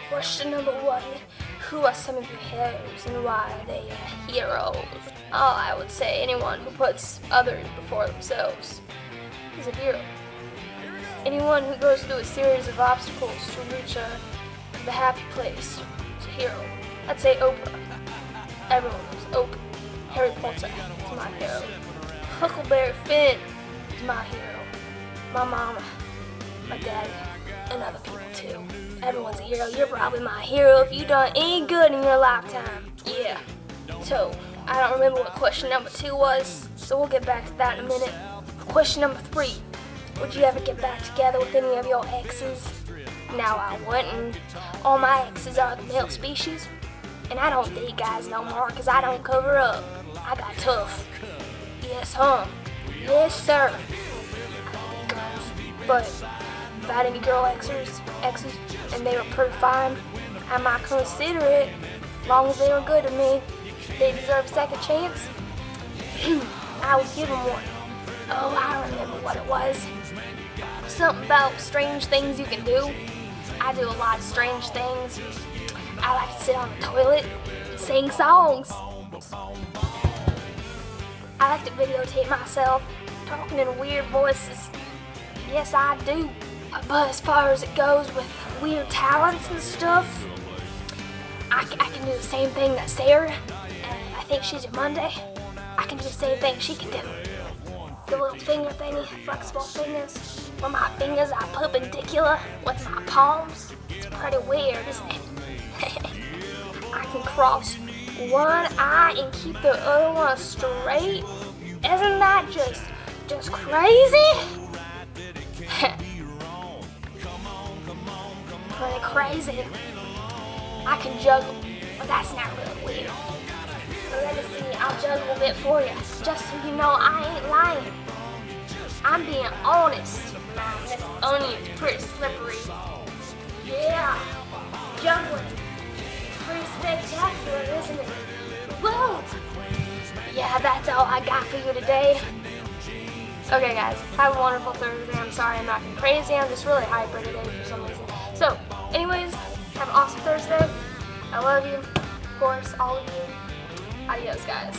Question number 1. Who are some of your heroes and why are they heroes? Oh, I would say anyone who puts others before themselves is a hero. Anyone who goes through a series of obstacles to reach the happy place is a hero. I'd say Oprah. Everyone knows Oprah. Harry Potter is my hero. Huckleberry Finn is my hero. My mama, my daddy, and other people too. Everyone's a hero. You're probably my hero if you done any good in your lifetime. Yeah. So, I don't remember what question number 2 was, so we'll get back to that in a minute. Question number 3. Would you ever get back together with any of your exes? Now I wouldn't. All my exes are the male species, and I don't date guys no more because I don't cover up. I got tough. Yes, Yes, sir. I date girls, but if I had any girl exes, and they were pretty fine, I might consider it, as long as they were good to me. They deserve a second chance. I would give them one. Oh, I remember what it was. Something about strange things you can do. I do a lot of strange things. I like to sit on the toilet and sing songs. I like to videotape myself talking in weird voices. Yes, I do. But as far as it goes with weird talents and stuff, I can do the same thing that Sarah, and I think she's a Monday, I can do the same thing she can do. The little finger thingy, flexible fingers, where my fingers are perpendicular with my palms. It's pretty weird, isn't it? I can cross one eye and keep the other one straight. Isn't that just crazy? Pretty crazy. I can juggle, but that's not really weird. But let me see, I'll juggle a bit for you, just so you know I ain't lying. I'm being honest. This onion's pretty slippery. Yeah, juggling. Pretty spectacular, isn't it? Whoa! Yeah, that's all I got for you today. Okay guys, have a wonderful Thursday. I'm sorry I'm not getting crazy, I'm just really hyper today for some reason. So, anyways, have an awesome Thursday. I love you, of course, all of you. Adios, guys.